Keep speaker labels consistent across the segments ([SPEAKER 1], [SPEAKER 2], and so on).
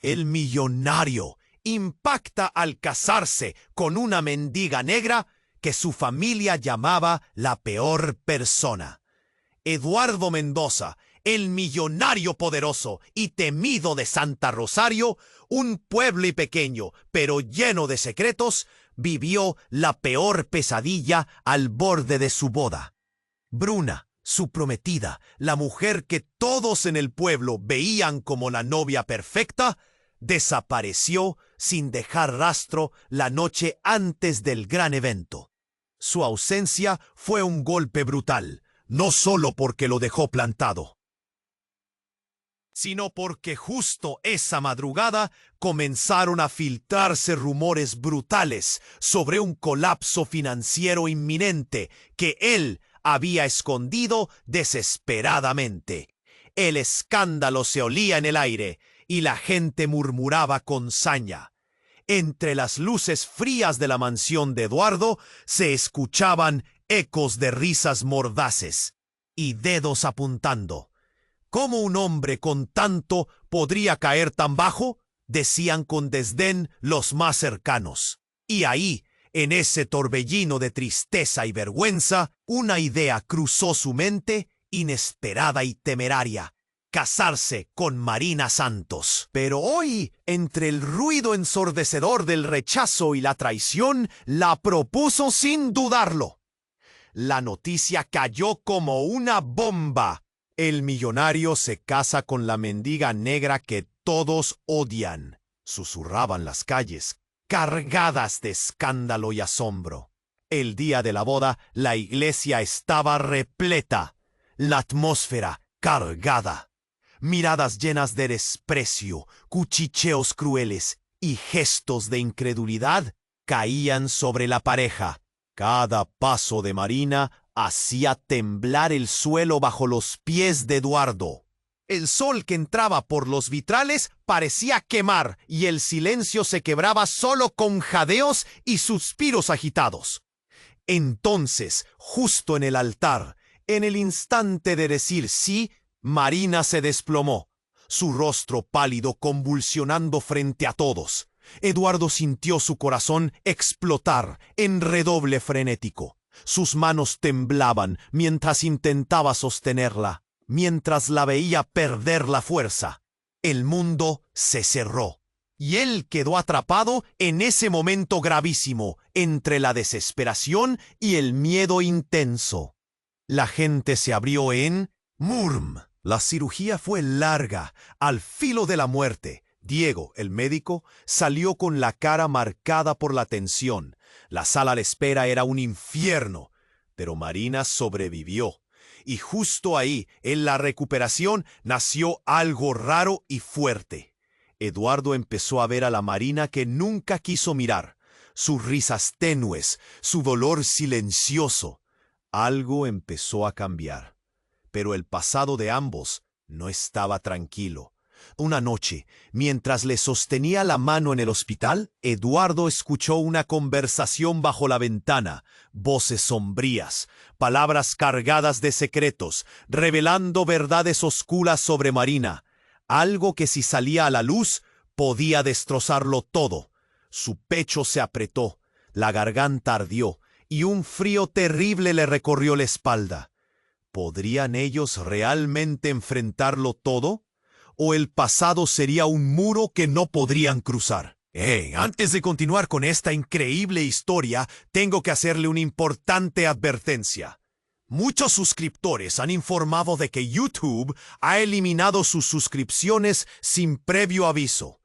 [SPEAKER 1] El millonario impacta al casarse con una mendiga negra que su familia llamaba la peor persona. Eduardo Mendoza, el millonario poderoso y temido de Santa Rosario, un pueblo y pequeño, pero lleno de secretos, vivió la peor pesadilla al borde de su boda. Bruna, su prometida, la mujer que todos en el pueblo veían como la novia perfecta, desapareció sin dejar rastro la noche antes del gran evento. Su ausencia fue un golpe brutal, no solo porque lo dejó plantado, sino porque justo esa madrugada comenzaron a filtrarse rumores brutales sobre un colapso financiero inminente que él había escondido desesperadamente. El escándalo se olía en el aire y la gente murmuraba con saña. Entre las luces frías de la mansión de Eduardo se escuchaban ecos de risas mordaces y dedos apuntando. ¿Cómo un hombre con tanto podría caer tan bajo?, decían con desdén los más cercanos. Y ahí, en ese torbellino de tristeza y vergüenza, una idea cruzó su mente, inesperada y temeraria: casarse con Marina Santos. Pero hoy, entre el ruido ensordecedor del rechazo y la traición, la propuso sin dudarlo. La noticia cayó como una bomba. El millonario se casa con la mendiga negra que todos odian, susurraban las calles, cargadas de escándalo y asombro. El día de la boda, la iglesia estaba repleta, la atmósfera cargada. Miradas llenas de desprecio, cuchicheos crueles y gestos de incredulidad caían sobre la pareja. Cada paso de Marina hacía temblar el suelo bajo los pies de Eduardo. El sol que entraba por los vitrales parecía quemar y el silencio se quebraba solo con jadeos y suspiros agitados. Entonces, justo en el altar, en el instante de decir sí, Marina se desplomó, su rostro pálido convulsionando frente a todos. Eduardo sintió su corazón explotar en redoble frenético. Sus manos temblaban mientras intentaba sostenerla, mientras la veía perder la fuerza. El mundo se cerró, y él quedó atrapado en ese momento gravísimo, entre la desesperación y el miedo intenso. La gente se abrió en Murm. La cirugía fue larga, al filo de la muerte. Diego, el médico, salió con la cara marcada por la tensión. La sala de espera era un infierno, pero Marina sobrevivió. Y justo ahí, en la recuperación, nació algo raro y fuerte. Eduardo empezó a ver a la Marina que nunca quiso mirar, sus risas tenues, su dolor silencioso. Algo empezó a cambiar. Pero el pasado de ambos no estaba tranquilo. Una noche, mientras le sostenía la mano en el hospital, Eduardo escuchó una conversación bajo la ventana, voces sombrías, palabras cargadas de secretos, revelando verdades oscuras sobre Marina, algo que si salía a la luz podía destrozarlo todo. Su pecho se apretó, la garganta ardió y un frío terrible le recorrió la espalda. ¿Podrían ellos realmente enfrentarlo todo? ¿O el pasado sería un muro que no podrían cruzar? Antes de continuar con esta increíble historia, tengo que hacerle una importante advertencia. Muchos suscriptores han informado de que YouTube ha eliminado sus suscripciones sin previo aviso.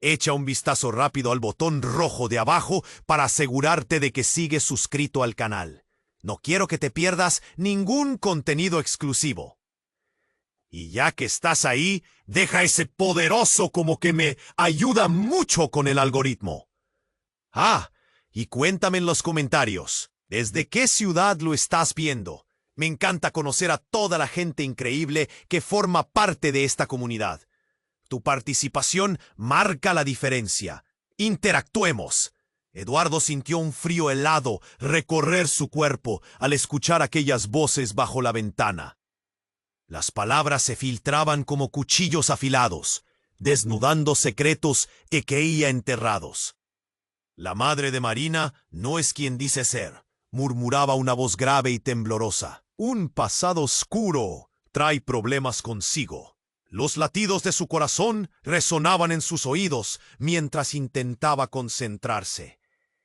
[SPEAKER 1] Echa un vistazo rápido al botón rojo de abajo para asegurarte de que sigues suscrito al canal. No quiero que te pierdas ningún contenido exclusivo. Y ya que estás ahí, deja ese poderoso como que me ayuda mucho con el algoritmo. Y cuéntame en los comentarios, ¿desde qué ciudad lo estás viendo? Me encanta conocer a toda la gente increíble que forma parte de esta comunidad. Tu participación marca la diferencia. Interactuemos. Eduardo sintió un frío helado recorrer su cuerpo al escuchar aquellas voces bajo la ventana. Las palabras se filtraban como cuchillos afilados. desnudando secretos que creía enterrados. La madre de Marina no es quien dice ser, murmuraba una voz grave y temblorosa. Un pasado oscuro trae problemas consigo. Los latidos de su corazón resonaban en sus oídos mientras intentaba concentrarse.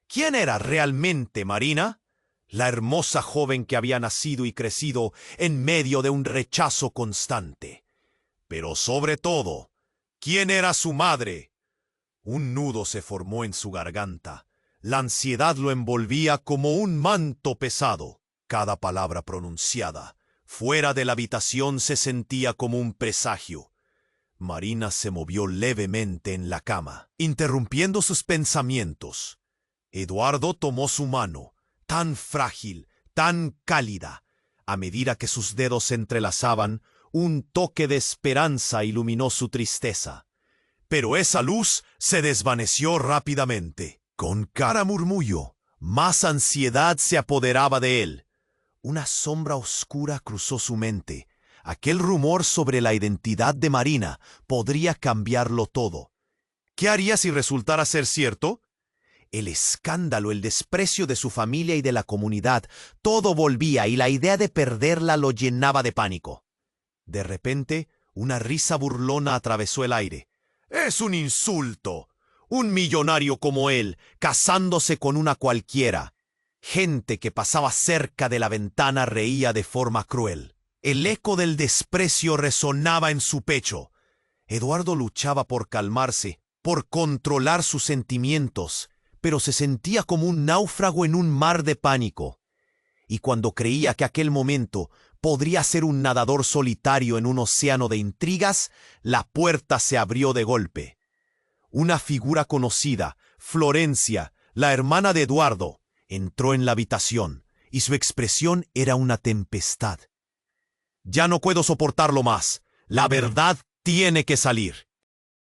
[SPEAKER 1] ¿Quién era realmente Marina? La hermosa joven que había nacido y crecido en medio de un rechazo constante. Pero sobre todo, ¿quién era su madre? Un nudo se formó en su garganta. La ansiedad lo envolvía como un manto pesado. Cada palabra pronunciada fuera de la habitación se sentía como un presagio. Marina se movió levemente en la cama, interrumpiendo sus pensamientos. Eduardo tomó su mano, tan frágil, tan cálida. A medida que sus dedos se entrelazaban, un toque de esperanza iluminó su tristeza. Pero esa luz se desvaneció rápidamente. Con cada murmullo, más ansiedad se apoderaba de él. Una sombra oscura cruzó su mente. Aquel rumor sobre la identidad de Marina podría cambiarlo todo. ¿Qué haría si resultara ser cierto? El escándalo, el desprecio de su familia y de la comunidad, todo volvía y la idea de perderla lo llenaba de pánico. De repente, una risa burlona atravesó el aire. ¡Es un insulto! Un millonario como él, casándose con una cualquiera. Gente que pasaba cerca de la ventana reía de forma cruel. El eco del desprecio resonaba en su pecho. Eduardo luchaba por calmarse, por controlar sus sentimientos, pero se sentía como un náufrago en un mar de pánico. Y cuando creía que aquel momento podría ser un nadador solitario en un océano de intrigas, la puerta se abrió de golpe. Una figura conocida, Florencia, la hermana de Eduardo, entró en la habitación, y su expresión era una tempestad. «Ya no puedo soportarlo más. La verdad tiene que salir».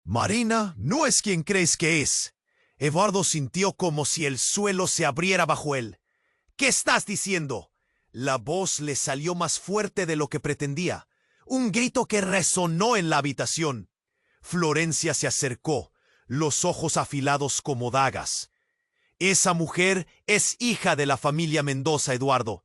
[SPEAKER 1] «Marina no es quien crees que es». Eduardo sintió como si el suelo se abriera bajo él. «¿Qué estás diciendo?» La voz le salió más fuerte de lo que pretendía. Un grito que resonó en la habitación. Florencia se acercó, los ojos afilados como dagas. «Esa mujer es hija de la familia Mendoza, Eduardo.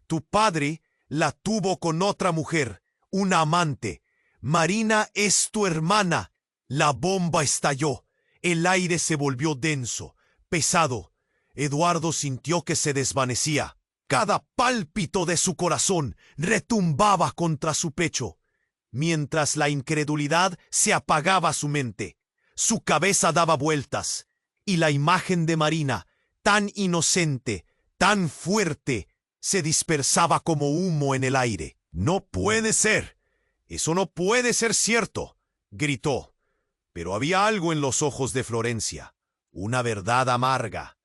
[SPEAKER 1] Tu padre la tuvo con otra mujer, una amante. Marina es tu hermana». La bomba estalló. El aire se volvió denso, pesado. Eduardo sintió que se desvanecía. Cada pálpito de su corazón retumbaba contra su pecho, mientras la incredulidad se apagaba a su mente. Su cabeza daba vueltas, y la imagen de Marina, tan inocente, tan fuerte, se dispersaba como humo en el aire. «No puede ser. Eso no puede ser cierto», gritó. Pero había algo en los ojos de Florencia, una verdad amarga.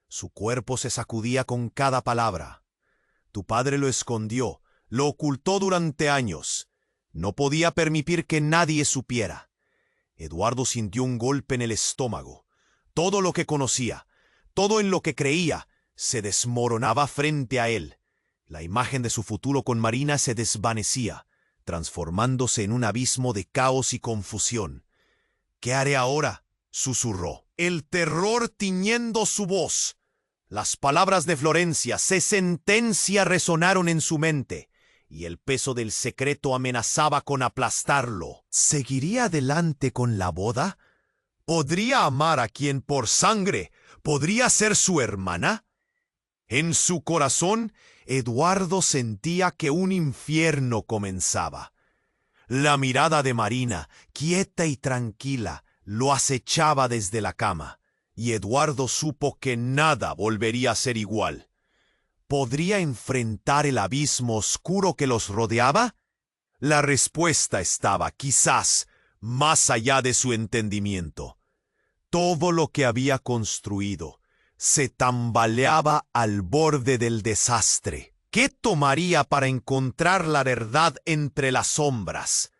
[SPEAKER 1] Su cuerpo se sacudía con cada palabra. «Tu padre lo escondió, lo ocultó durante años. No podía permitir que nadie supiera». Eduardo sintió un golpe en el estómago. Todo lo que conocía, todo en lo que creía, se desmoronaba frente a él. La imagen de su futuro con Marina se desvanecía, transformándose en un abismo de caos y confusión. «¿Qué haré ahora?», susurró, el terror tiñendo su voz. Las palabras de Florencia, sentencia, resonaron en su mente, y el peso del secreto amenazaba con aplastarlo. ¿Seguiría adelante con la boda? ¿Podría amar a quien por sangre podría ser su hermana? En su corazón, Eduardo sentía que un infierno comenzaba. La mirada de Marina, quieta y tranquila, lo acechaba desde la cama, y Eduardo supo que nada volvería a ser igual. ¿Podría enfrentar el abismo oscuro que los rodeaba? La respuesta estaba, quizás, más allá de su entendimiento. Todo lo que había construido se tambaleaba al borde del desastre. ¿Qué tomaría para encontrar la verdad entre las sombras?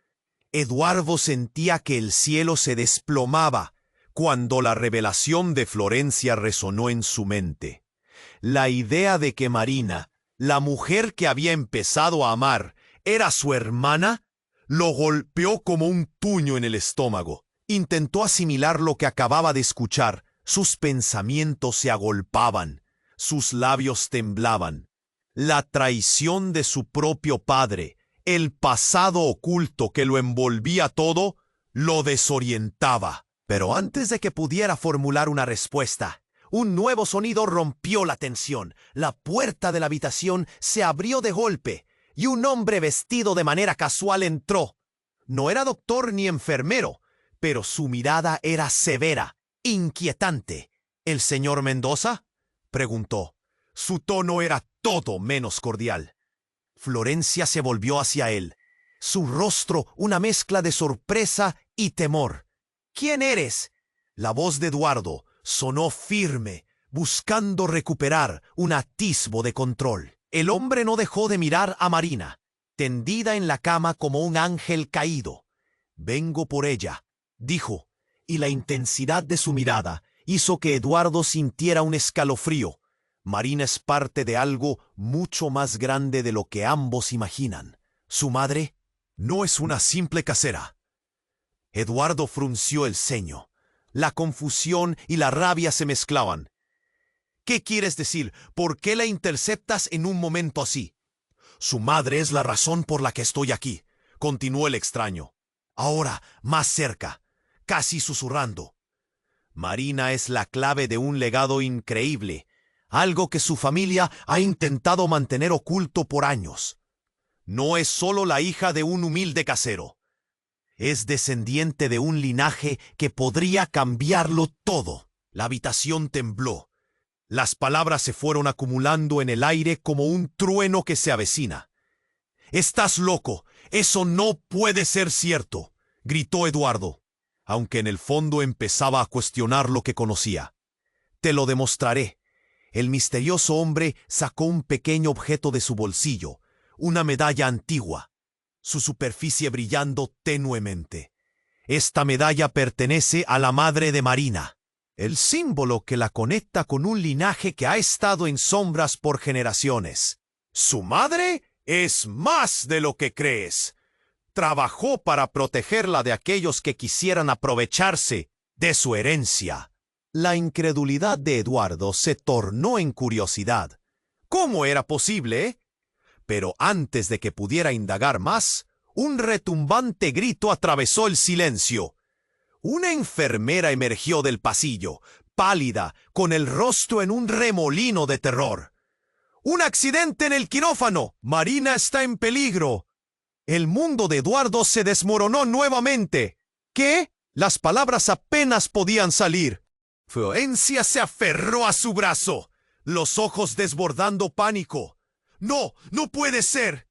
[SPEAKER 1] Eduardo sentía que el cielo se desplomaba cuando la revelación de Florencia resonó en su mente. La idea de que Marina, la mujer que había empezado a amar, era su hermana, lo golpeó como un puño en el estómago. Intentó asimilar lo que acababa de escuchar. Sus pensamientos se agolpaban, sus labios temblaban. La traición de su propio padre, el pasado oculto que lo envolvía todo, lo desorientaba. Pero antes de que pudiera formular una respuesta, un nuevo sonido rompió la tensión. La puerta de la habitación se abrió de golpe y un hombre vestido de manera casual entró. No era doctor ni enfermero, pero su mirada era severa, inquietante. ¿El señor Mendoza?, preguntó. Su tono era todo menos cordial. Florencia se volvió hacia él. Su rostro una mezcla de sorpresa y temor. ¿Quién eres? La voz de Eduardo sonó firme, buscando recuperar un atisbo de control. El hombre no dejó de mirar a Marina, tendida en la cama como un ángel caído. Vengo por ella, dijo, y la intensidad de su mirada hizo que Eduardo sintiera un escalofrío. Marina es parte de algo mucho más grande de lo que ambos imaginan. Su madre no es una simple casera. Eduardo frunció el ceño. La confusión y la rabia se mezclaban. ¿Qué quieres decir? ¿Por qué la interceptas en un momento así? Su madre es la razón por la que estoy aquí, continuó el extraño. Ahora, más cerca, casi susurrando. Marina es la clave de un legado increíble, algo que su familia ha intentado mantener oculto por años. No es solo la hija de un humilde casero. Es descendiente de un linaje que podría cambiarlo todo. La habitación tembló. Las palabras se fueron acumulando en el aire como un trueno que se avecina. «Estás loco. Eso no puede ser cierto», gritó Eduardo, aunque en el fondo empezaba a cuestionar lo que conocía. «Te lo demostraré». El misterioso hombre sacó un pequeño objeto de su bolsillo, una medalla antigua, su superficie brillando tenuemente. Esta medalla pertenece a la madre de Marina, el símbolo que la conecta con un linaje que ha estado en sombras por generaciones. Su madre es más de lo que crees. Trabajó para protegerla de aquellos que quisieran aprovecharse de su herencia. La incredulidad de Eduardo se tornó en curiosidad. ¿Cómo era posible? Pero antes de que pudiera indagar más, un retumbante grito atravesó el silencio. Una enfermera emergió del pasillo, pálida, con el rostro en un remolino de terror. ¡Un accidente en el quirófano! ¡Marina está en peligro! El mundo de Eduardo se desmoronó nuevamente. ¿Qué? Las palabras apenas podían salir. Florencia se aferró a su brazo, los ojos desbordando pánico. ¡No! ¡No puede ser!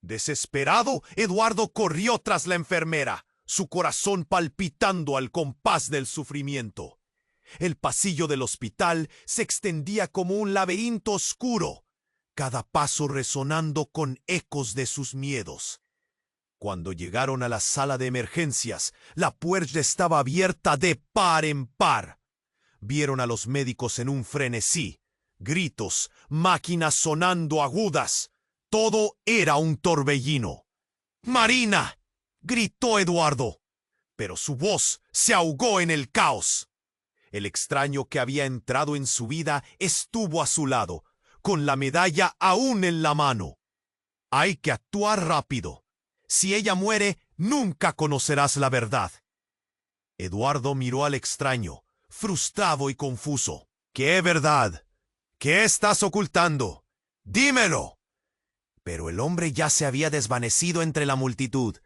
[SPEAKER 1] Desesperado, Eduardo corrió tras la enfermera, su corazón palpitando al compás del sufrimiento. El pasillo del hospital se extendía como un laberinto oscuro, cada paso resonando con ecos de sus miedos. Cuando llegaron a la sala de emergencias, la puerta estaba abierta de par en par. Vieron a los médicos en un frenesí, gritos, máquinas sonando agudas. Todo era un torbellino. ¡Marina!, gritó Eduardo, pero su voz se ahogó en el caos. El extraño que había entrado en su vida estuvo a su lado, con la medalla aún en la mano. Hay que actuar rápido. Si ella muere, nunca conocerás la verdad. Eduardo miró al extraño, frustrado y confuso. ¿Qué verdad? ¿Qué estás ocultando? ¡Dímelo! Pero el hombre ya se había desvanecido entre la multitud,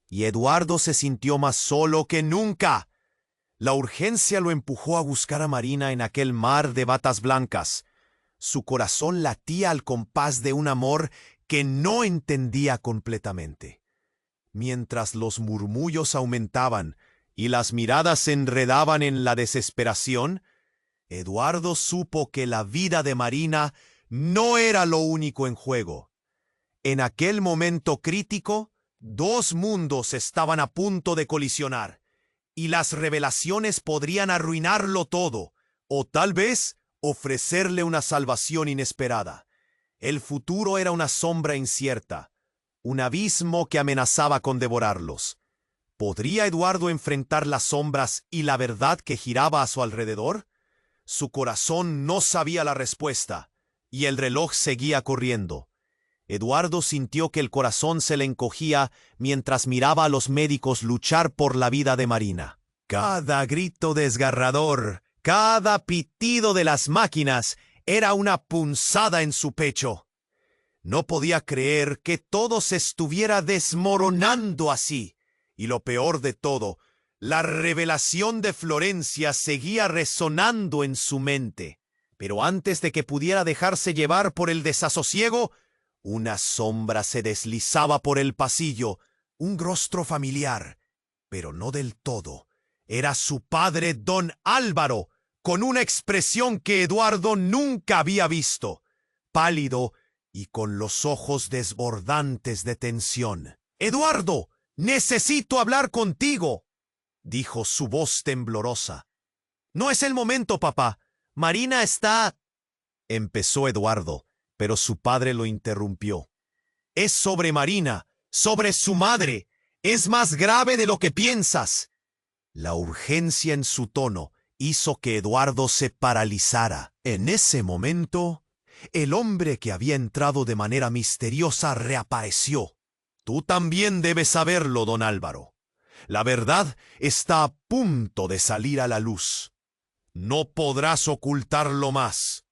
[SPEAKER 1] y Eduardo se sintió más solo que nunca. La urgencia lo empujó a buscar a Marina en aquel mar de batas blancas. Su corazón latía al compás de un amor que no entendía completamente. Mientras los murmullos aumentaban y las miradas se enredaban en la desesperación, Eduardo supo que la vida de Marina no era lo único en juego. En aquel momento crítico, dos mundos estaban a punto de colisionar, y las revelaciones podrían arruinarlo todo, o tal vez ofrecerle una salvación inesperada. El futuro era una sombra incierta, un abismo que amenazaba con devorarlos. ¿Podría Eduardo enfrentar las sombras y la verdad que giraba a su alrededor? Su corazón no sabía la respuesta, y el reloj seguía corriendo. Eduardo sintió que el corazón se le encogía mientras miraba a los médicos luchar por la vida de Marina. Cada grito desgarrador, cada pitido de las máquinas era una punzada en su pecho. No podía creer que todo se estuviera desmoronando así. Y lo peor de todo, la revelación de Florencia seguía resonando en su mente. Pero antes de que pudiera dejarse llevar por el desasosiego, una sombra se deslizaba por el pasillo, un rostro familiar, pero no del todo. Era su padre, don Álvaro, con una expresión que Eduardo nunca había visto, pálido y con los ojos desbordantes de tensión. ¡Eduardo! «Necesito hablar contigo», dijo su voz temblorosa. «No es el momento, papá. Marina está...» empezó Eduardo, pero su padre lo interrumpió. «Es sobre Marina, sobre su madre. Es más grave de lo que piensas». La urgencia en su tono hizo que Eduardo se paralizara. En ese momento, el hombre que había entrado de manera misteriosa reapareció. «Tú también debes saberlo, don Álvaro. La verdad está a punto de salir a la luz. No podrás ocultarlo más».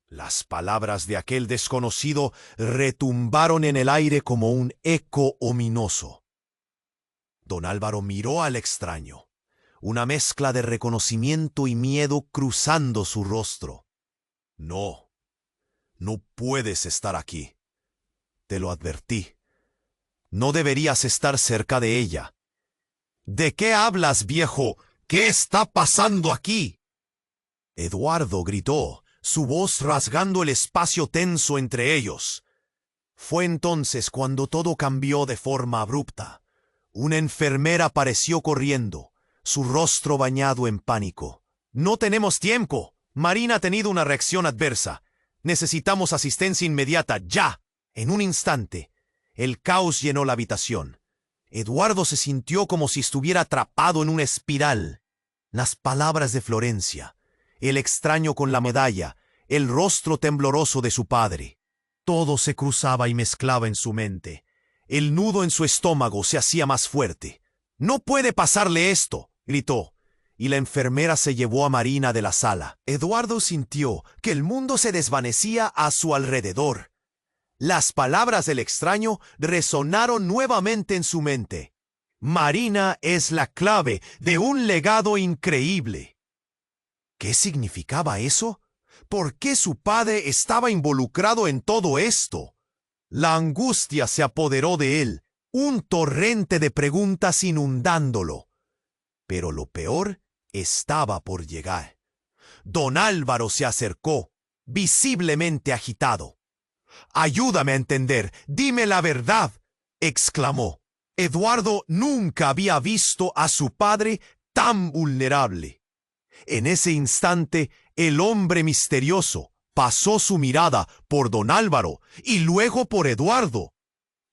[SPEAKER 1] Las palabras de aquel desconocido retumbaron en el aire como un eco ominoso. Don Álvaro miró al extraño, una mezcla de reconocimiento y miedo cruzando su rostro. «No, no puedes estar aquí. Te lo advertí. No deberías estar cerca de ella». «¿De qué hablas, viejo? ¿Qué está pasando aquí?». Eduardo gritó, su voz rasgando el espacio tenso entre ellos. Fue entonces cuando todo cambió de forma abrupta. Una enfermera apareció corriendo, su rostro bañado en pánico. «No tenemos tiempo. Marina ha tenido una reacción adversa. Necesitamos asistencia inmediata, ya». En un instante, el caos llenó la habitación. Eduardo se sintió como si estuviera atrapado en una espiral. Las palabras de Florencia, el extraño con la medalla, el rostro tembloroso de su padre. Todo se cruzaba y mezclaba en su mente. El nudo en su estómago se hacía más fuerte. «No puede pasarle esto», gritó, y la enfermera se llevó a Marina de la sala. Eduardo sintió que el mundo se desvanecía a su alrededor. Las palabras del extraño resonaron nuevamente en su mente. Marina es la clave de un legado increíble. ¿Qué significaba eso? ¿Por qué su padre estaba involucrado en todo esto? La angustia se apoderó de él, un torrente de preguntas inundándolo. Pero lo peor estaba por llegar. Don Álvaro se acercó, visiblemente agitado. «Ayúdame a entender, dime la verdad», exclamó. Eduardo nunca había visto a su padre tan vulnerable. En ese instante, el hombre misterioso pasó su mirada por don Álvaro y luego por Eduardo,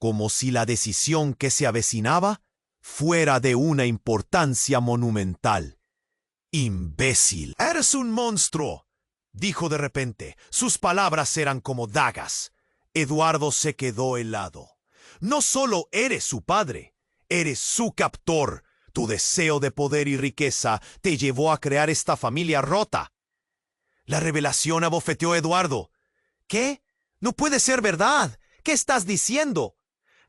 [SPEAKER 1] como si la decisión que se avecinaba fuera de una importancia monumental. «Imbécil, eres un monstruo», dijo de repente. Sus palabras eran como dagas. Eduardo se quedó helado. «No solo eres su padre, eres su captor. Tu deseo de poder y riqueza te llevó a crear esta familia rota». La revelación abofeteó a Eduardo. «¿Qué? No puede ser verdad. ¿Qué estás diciendo?».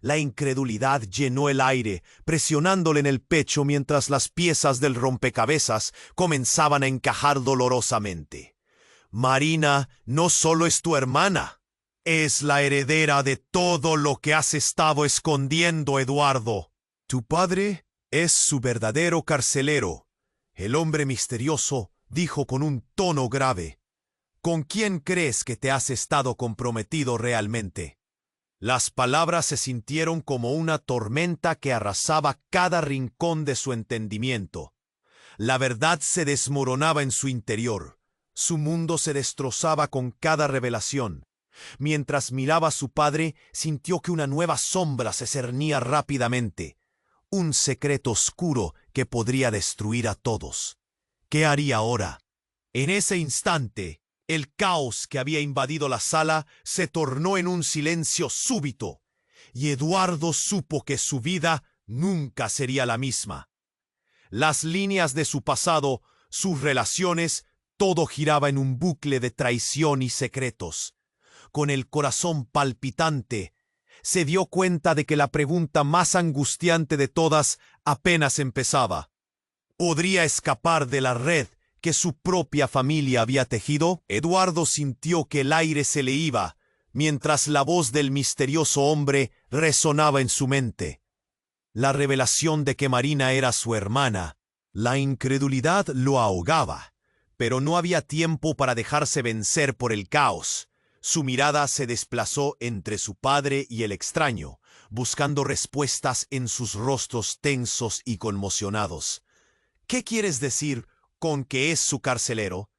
[SPEAKER 1] La incredulidad llenó el aire, presionándole en el pecho mientras las piezas del rompecabezas comenzaban a encajar dolorosamente. «Marina no solo es tu hermana, es la heredera de todo lo que has estado escondiendo, Eduardo. Tu padre es su verdadero carcelero», el hombre misterioso dijo con un tono grave. «¿Con quién crees que te has estado comprometido realmente?». Las palabras se sintieron como una tormenta que arrasaba cada rincón de su entendimiento. La verdad se desmoronaba en su interior. Su mundo se destrozaba con cada revelación. Mientras miraba a su padre, sintió que una nueva sombra se cernía rápidamente. un secreto oscuro que podría destruir a todos. ¿Qué haría ahora? En ese instante, el caos que había invadido la sala se tornó en un silencio súbito, y Eduardo supo que su vida nunca sería la misma. Las líneas de su pasado, sus relaciones, todo giraba en un bucle de traición y secretos. Con el corazón palpitante, se dio cuenta de que la pregunta más angustiante de todas apenas empezaba. ¿Podría escapar de la red que su propia familia había tejido? Eduardo sintió que el aire se le iba, mientras la voz del misterioso hombre resonaba en su mente. La revelación de que Marina era su hermana. La incredulidad lo ahogaba, pero no había tiempo para dejarse vencer por el caos. Su mirada se desplazó entre su padre y el extraño, buscando respuestas en sus rostros tensos y conmocionados. ¿Qué quieres decir con que es su carcelero?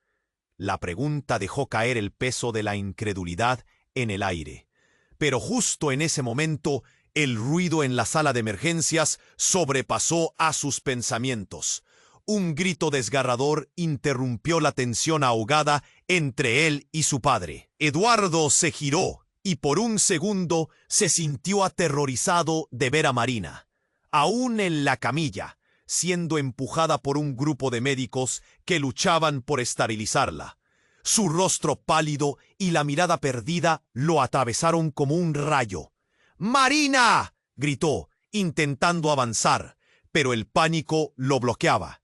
[SPEAKER 1] La pregunta dejó caer el peso de la incredulidad en el aire. Pero justo en ese momento, el ruido en la sala de emergencias sobrepasó a sus pensamientos. Un grito desgarrador interrumpió la tensión ahogada entre él y su padre. Eduardo se giró y por un segundo se sintió aterrorizado de ver a Marina, aún en la camilla, siendo empujada por un grupo de médicos que luchaban por esterilizarla. Su rostro pálido y la mirada perdida lo atravesaron como un rayo. ¡Marina!, gritó, intentando avanzar, pero el pánico lo bloqueaba.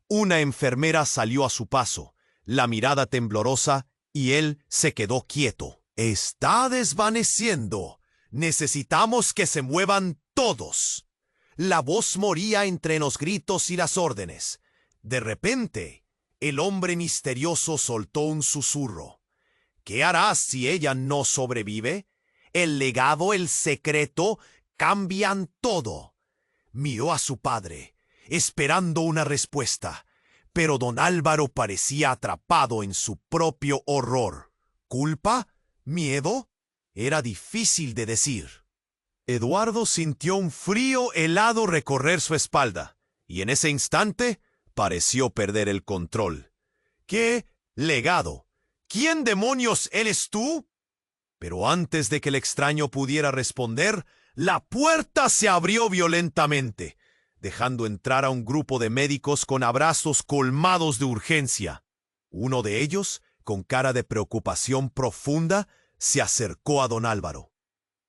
[SPEAKER 1] Una enfermera salió a su paso, la mirada temblorosa, y él se quedó quieto. «Está desvaneciendo. Necesitamos que se muevan todos». La voz moría entre los gritos y las órdenes. De repente, el hombre misterioso soltó un susurro. ¿Qué harás si ella no sobrevive? El legado, el secreto, cambian todo. Miró a su padre, esperando una respuesta, pero don Álvaro parecía atrapado en su propio horror. ¿Culpa? ¿Miedo? Era difícil de decir. Eduardo sintió un frío helado recorrer su espalda, y en ese instante pareció perder el control. ¿Qué legado? ¿Quién demonios eres tú? Pero antes de que el extraño pudiera responder, la puerta se abrió violentamente, dejando entrar a un grupo de médicos con abrazos colmados de urgencia. Uno de ellos, con cara de preocupación profunda, se acercó a don Álvaro.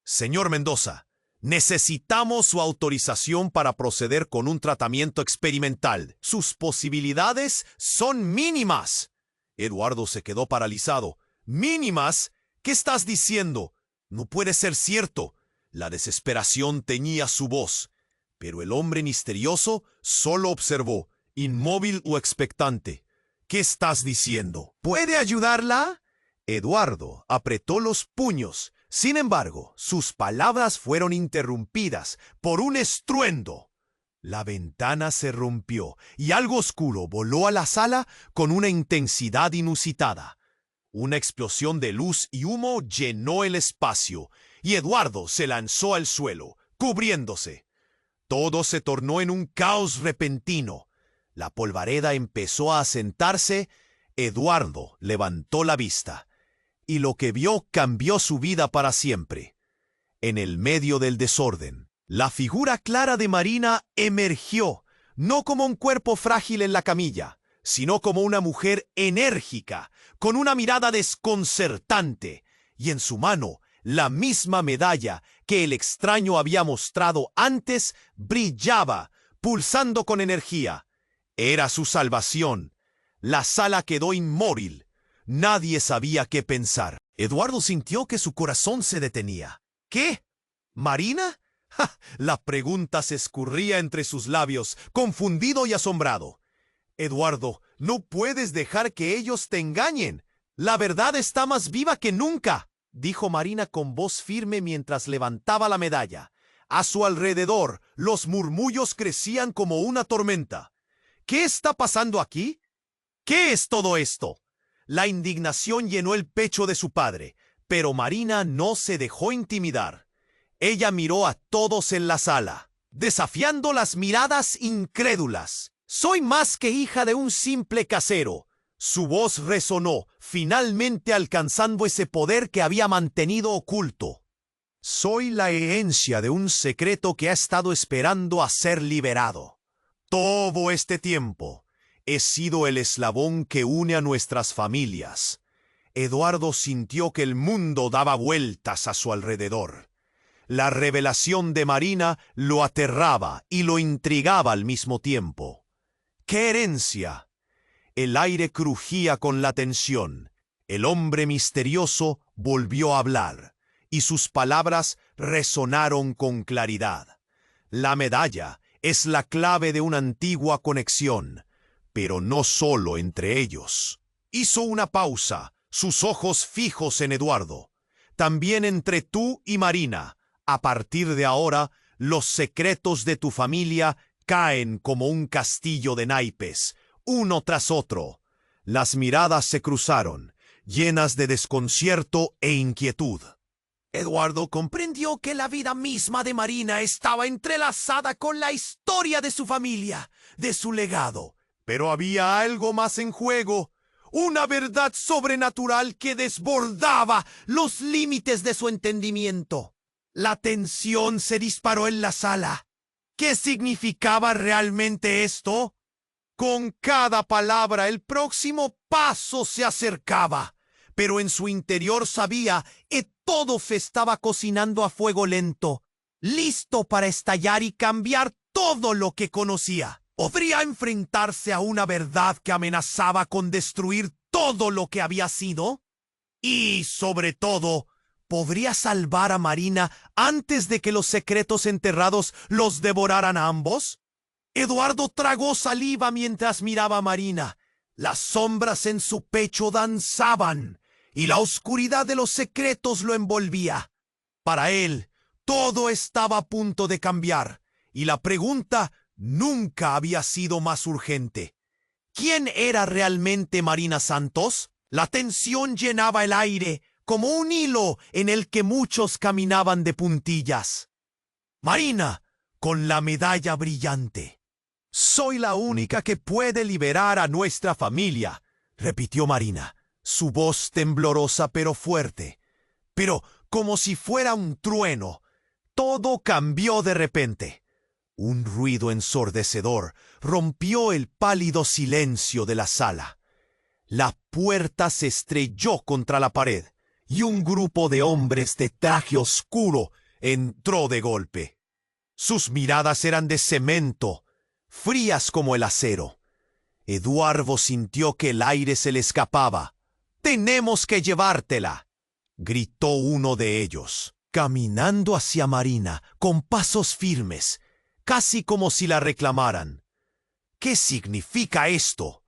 [SPEAKER 1] «Señor Mendoza, necesitamos su autorización para proceder con un tratamiento experimental. Sus posibilidades son mínimas». Eduardo se quedó paralizado. «¿Mínimas? ¿Qué estás diciendo? No puede ser cierto». La desesperación teñía su voz, pero el hombre misterioso solo observó, inmóvil o expectante. «¿Qué estás diciendo? ¿Puede ayudarla?» Eduardo apretó los puños. Sin embargo, sus palabras fueron interrumpidas por un estruendo. La ventana se rompió y algo oscuro voló a la sala con una intensidad inusitada. Una explosión de luz y humo llenó el espacio, y Eduardo se lanzó al suelo, cubriéndose. Todo se tornó en un caos repentino. La polvareda empezó a asentarse. Eduardo levantó la vista, y lo que vio cambió su vida para siempre. En el medio del desorden, la figura clara de Marina emergió, no como un cuerpo frágil en la camilla, sino como una mujer enérgica, con una mirada desconcertante, y en su mano la misma medalla que el extraño había mostrado antes brillaba, pulsando con energía. Era su salvación. La sala quedó inmóvil. Nadie sabía qué pensar. Eduardo sintió que su corazón se detenía. ¿Qué? ¿Marina? ¡Ja! La pregunta se escurría entre sus labios, confundido y asombrado. Eduardo, no puedes dejar que ellos te engañen. La verdad está más viva que nunca, dijo Marina con voz firme mientras levantaba la medalla. A su alrededor, los murmullos crecían como una tormenta. ¿Qué está pasando aquí? ¿Qué es todo esto? La indignación llenó el pecho de su padre, pero Marina no se dejó intimidar. Ella miró a todos en la sala. desafiando las miradas incrédulas. «Soy más que hija de un simple casero». Su voz resonó, finalmente alcanzando ese poder que había mantenido oculto. «Soy la herencia de un secreto que ha estado esperando a ser liberado. Todo este tiempo he sido el eslabón que une a nuestras familias». Eduardo sintió que el mundo daba vueltas a su alrededor. La revelación de Marina lo aterraba y lo intrigaba al mismo tiempo. ¿Qué herencia? El aire crujía con la tensión. El hombre misterioso volvió a hablar, y sus palabras resonaron con claridad. La medalla es la clave de una antigua conexión, pero no solo entre ellos. Hizo una pausa, sus ojos fijos en Eduardo. También entre tú y Marina. A partir de ahora, los secretos de tu familia caen como un castillo de naipes, uno tras otro. Las miradas se cruzaron, llenas de desconcierto e inquietud. Eduardo comprendió que la vida misma de Marina estaba entrelazada con la historia de su familia, de su legado. Pero había algo más en juego, una verdad sobrenatural que desbordaba los límites de su entendimiento. La tensión se disparó en la sala. ¿Qué significaba realmente esto? Con cada palabra el próximo paso se acercaba, pero en su interior sabía que todo se estaba cocinando a fuego lento, listo para estallar y cambiar todo lo que conocía. Podría enfrentarse a una verdad que amenazaba con destruir todo lo que había sido. Y, sobre todo, ¿podría salvar a Marina antes de que los secretos enterrados los devoraran a ambos? Eduardo tragó saliva mientras miraba a Marina. Las sombras en su pecho danzaban, y la oscuridad de los secretos lo envolvía. Para él, todo estaba a punto de cambiar, y la pregunta nunca había sido más urgente. ¿Quién era realmente Marina Santos? La tensión llenaba el aire, como un hilo en el que muchos caminaban de puntillas. Marina, con la medalla brillante. «Soy la única que puede liberar a nuestra familia», repitió Marina, su voz temblorosa pero fuerte. Pero como si fuera un trueno, todo cambió de repente. Un ruido ensordecedor rompió el pálido silencio de la sala. La puerta se estrelló contra la pared, y un grupo de hombres de traje oscuro entró de golpe. Sus miradas eran de cemento, frías como el acero. Eduardo sintió que el aire se le escapaba. «Tenemos que llevártela», gritó uno de ellos, caminando hacia Marina con pasos firmes, casi como si la reclamaran. «¿Qué significa esto?»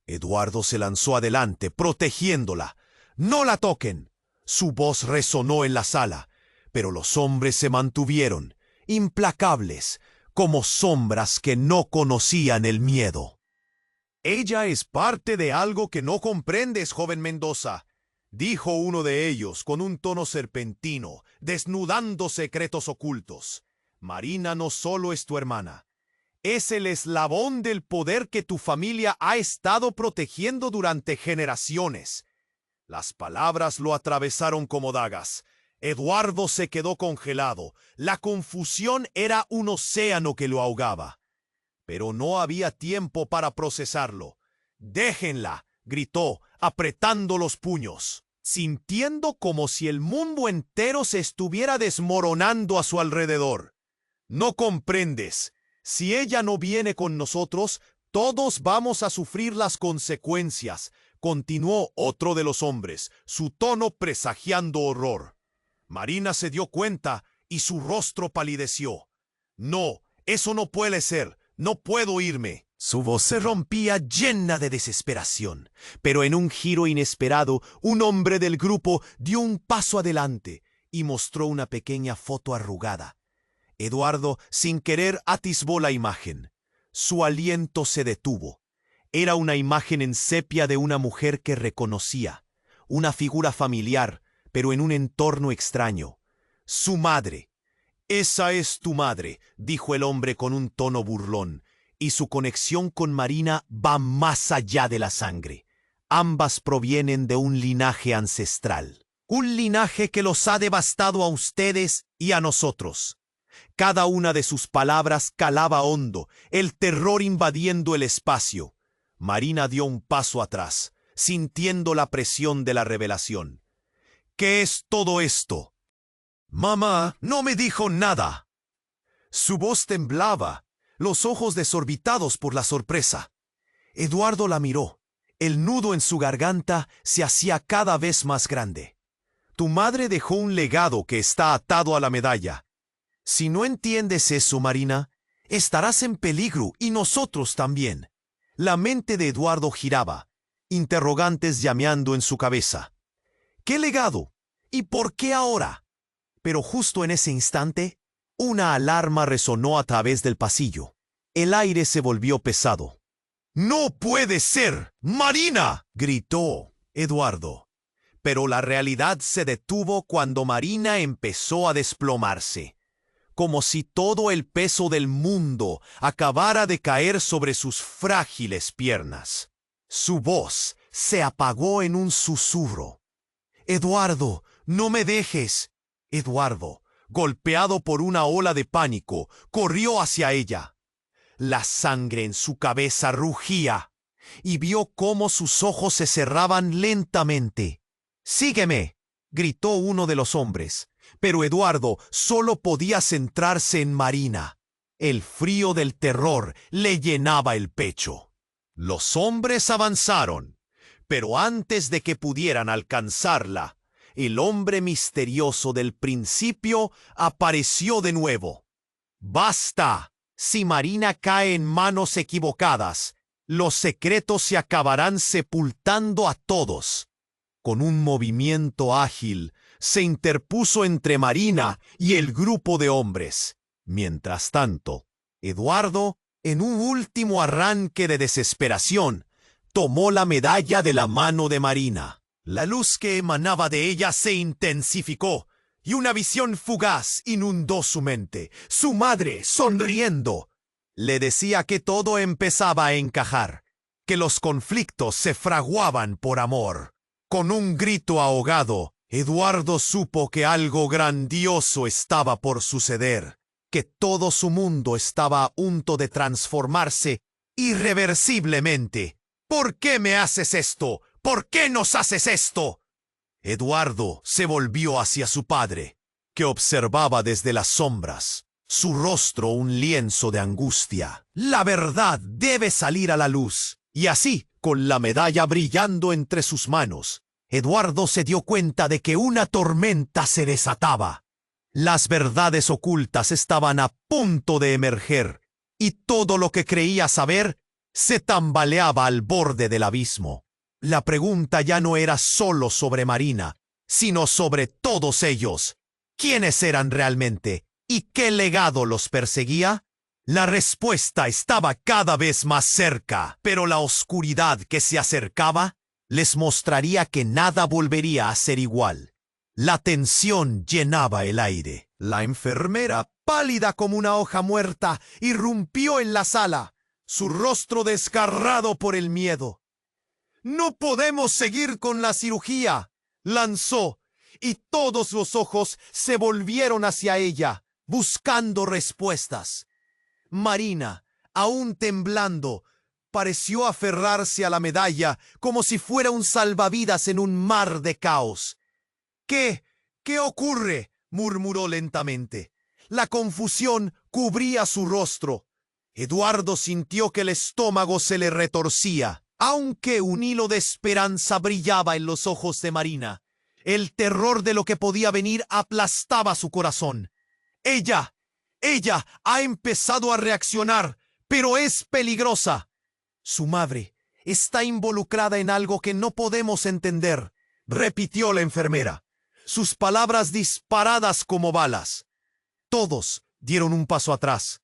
[SPEAKER 1] Eduardo se lanzó adelante, protegiéndola. «¡No la toquen!» Su voz resonó en la sala, pero los hombres se mantuvieron, implacables, como sombras que no conocían el miedo. «Ella es parte de algo que no comprendes, joven Mendoza», dijo uno de ellos con un tono serpentino, desnudando secretos ocultos. «Marina no solo es tu hermana, es el eslabón del poder que tu familia ha estado protegiendo durante generaciones». Las palabras lo atravesaron como dagas. Eduardo se quedó congelado. La confusión era un océano que lo ahogaba. Pero no había tiempo para procesarlo. «¡Déjenla!», gritó, apretando los puños, sintiendo como si el mundo entero se estuviera desmoronando a su alrededor. «No comprendes. Si ella no viene con nosotros, todos vamos a sufrir las consecuencias», continuó otro de los hombres, su tono presagiando horror. Marina se dio cuenta y su rostro palideció. «No, eso no puede ser. No puedo irme». Su voz se rompía llena de desesperación, pero en un giro inesperado, un hombre del grupo dio un paso adelante y mostró una pequeña foto arrugada. Eduardo, sin querer, atisbó la imagen. Su aliento se detuvo. Era una imagen en sepia de una mujer que reconocía, una figura familiar, pero en un entorno extraño. Su madre. Esa es tu madre, dijo el hombre con un tono burlón, y su conexión con Marina va más allá de la sangre. Ambas provienen de un linaje ancestral, un linaje que los ha devastado a ustedes y a nosotros. Cada una de sus palabras calaba hondo, el terror invadiendo el espacio. Marina dio un paso atrás, sintiendo la presión de la revelación. ¿Qué es todo esto? Mamá no me dijo nada. Su voz temblaba, los ojos desorbitados por la sorpresa. Eduardo la miró. El nudo en su garganta se hacía cada vez más grande. Tu madre dejó un legado que está atado a la medalla. Si no entiendes eso, Marina, estarás en peligro y nosotros también. La mente de Eduardo giraba, interrogantes llameando en su cabeza. ¿Qué legado? ¿Y por qué ahora? Pero justo en ese instante, una alarma resonó a través del pasillo. El aire se volvió pesado. ¡No puede ser! ¡Marina!, gritó Eduardo. Pero la realidad se detuvo cuando Marina empezó a desplomarse, como si todo el peso del mundo acabara de caer sobre sus frágiles piernas. Su voz se apagó en un susurro. «Eduardo, no me dejes». Eduardo, golpeado por una ola de pánico, corrió hacia ella. La sangre en su cabeza rugía y vio cómo sus ojos se cerraban lentamente. «Sígueme», gritó uno de los hombres, pero Eduardo solo podía centrarse en Marina. El frío del terror le llenaba el pecho. Los hombres avanzaron, pero antes de que pudieran alcanzarla, el hombre misterioso del principio apareció de nuevo. «Basta. Si Marina cae en manos equivocadas, los secretos se acabarán sepultando a todos». Con un movimiento ágil, se interpuso entre Marina y el grupo de hombres. Mientras tanto, Eduardo, en un último arranque de desesperación, tomó la medalla de la mano de Marina. La luz que emanaba de ella se intensificó, y una visión fugaz inundó su mente. Su madre, sonriendo, le decía que todo empezaba a encajar, que los conflictos se fraguaban por amor. Con un grito ahogado, Eduardo supo que algo grandioso estaba por suceder, que todo su mundo estaba a punto de transformarse irreversiblemente. «¿Por qué me haces esto? ¿Por qué nos haces esto?». Eduardo se volvió hacia su padre, que observaba desde las sombras, su rostro un lienzo de angustia. La verdad debe salir a la luz. Y así, con la medalla brillando entre sus manos, Eduardo se dio cuenta de que una tormenta se desataba. Las verdades ocultas estaban a punto de emerger, y todo lo que creía saber se tambaleaba al borde del abismo. La pregunta ya no era solo sobre Marina, sino sobre todos ellos. ¿Quiénes eran realmente? ¿Y qué legado los perseguía? La respuesta estaba cada vez más cerca, pero la oscuridad que se acercaba les mostraría que nada volvería a ser igual. La tensión llenaba el aire. La enfermera, pálida como una hoja muerta, irrumpió en la sala, su rostro desgarrado por el miedo. «No podemos seguir con la cirugía», lanzó, y todos los ojos se volvieron hacia ella, buscando respuestas. Marina, aún temblando, pareció aferrarse a la medalla como si fuera un salvavidas en un mar de caos. «¿Qué ocurre?», murmuró lentamente. La confusión cubría su rostro. Eduardo sintió que el estómago se le retorcía, aunque un hilo de esperanza brillaba en los ojos de Marina. El terror de lo que podía venir aplastaba su corazón. Ella ha empezado a reaccionar, pero es peligrosa. Su madre está involucrada en algo que no podemos entender, repitió la enfermera, sus palabras disparadas como balas. Todos dieron un paso atrás.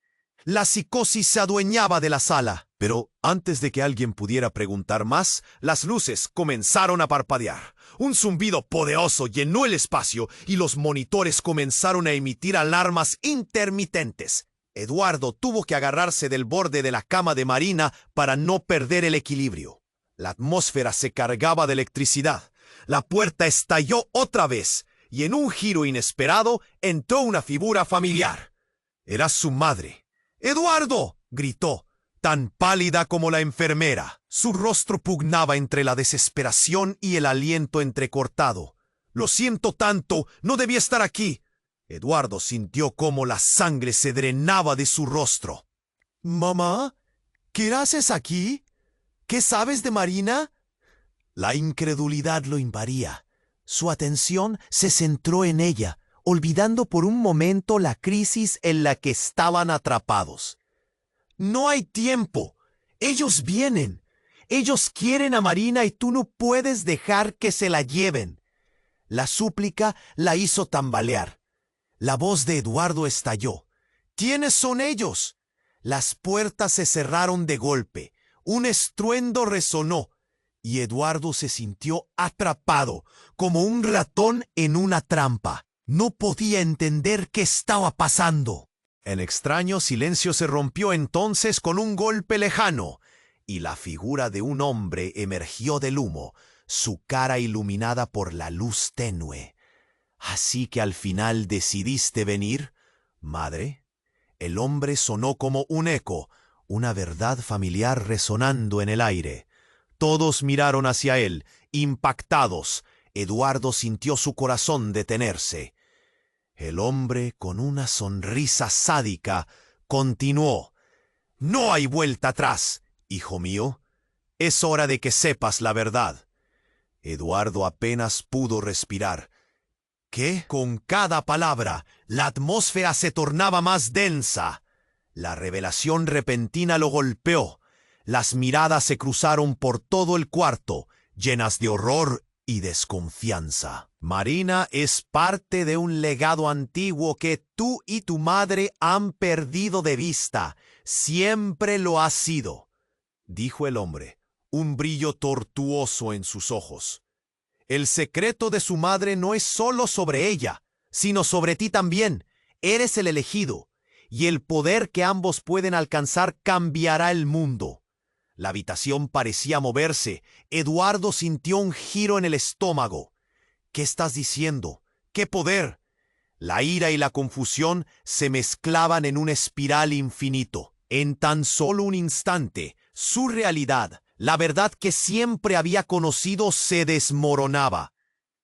[SPEAKER 1] La psicosis se adueñaba de la sala. Pero antes de que alguien pudiera preguntar más, las luces comenzaron a parpadear. Un zumbido poderoso llenó el espacio y los monitores comenzaron a emitir alarmas intermitentes. Eduardo tuvo que agarrarse del borde de la cama de Marina para no perder el equilibrio. La atmósfera se cargaba de electricidad. La puerta estalló otra vez y en un giro inesperado entró una figura familiar. Era su madre. ¡Eduardo!, gritó, tan pálida como la enfermera. Su rostro pugnaba entre la desesperación y el aliento entrecortado. «Lo siento tanto, no debía estar aquí». Eduardo sintió cómo la sangre se drenaba de su rostro. «Mamá, ¿qué haces aquí? ¿Qué sabes de Marina?». La incredulidad lo invadía. Su atención se centró en ella, olvidando por un momento la crisis en la que estaban atrapados. «No hay tiempo. Ellos vienen. Ellos quieren a Marina y tú no puedes dejar que se la lleven». La súplica la hizo tambalear. La voz de Eduardo estalló. «¿Quiénes son ellos?». Las puertas se cerraron de golpe. Un estruendo resonó y Eduardo se sintió atrapado, como un ratón en una trampa. No podía entender qué estaba pasando. El extraño silencio se rompió entonces con un golpe lejano, y la figura de un hombre emergió del humo, su cara iluminada por la luz tenue. «¿Así que al final decidiste venir, madre?». El hombre sonó como un eco, una verdad familiar resonando en el aire. Todos miraron hacia él, impactados. Eduardo sintió su corazón detenerse. El hombre, con una sonrisa sádica, continuó. «No hay vuelta atrás, hijo mío. Es hora de que sepas la verdad». Eduardo apenas pudo respirar. ¿Qué? Con cada palabra, la atmósfera se tornaba más densa. La revelación repentina lo golpeó. Las miradas se cruzaron por todo el cuarto, llenas de horror y desconfianza. «Marina es parte de un legado antiguo que tú y tu madre han perdido de vista. Siempre lo ha sido», dijo el hombre, un brillo tortuoso en sus ojos. «El secreto de su madre no es solo sobre ella, sino sobre ti también. Eres el elegido, y el poder que ambos pueden alcanzar cambiará el mundo». La habitación parecía moverse. Eduardo sintió un giro en el estómago. «¿Qué estás diciendo? ¿Qué poder?». La ira y la confusión se mezclaban en un espiral infinito. En tan solo un instante, su realidad, la verdad que siempre había conocido, se desmoronaba.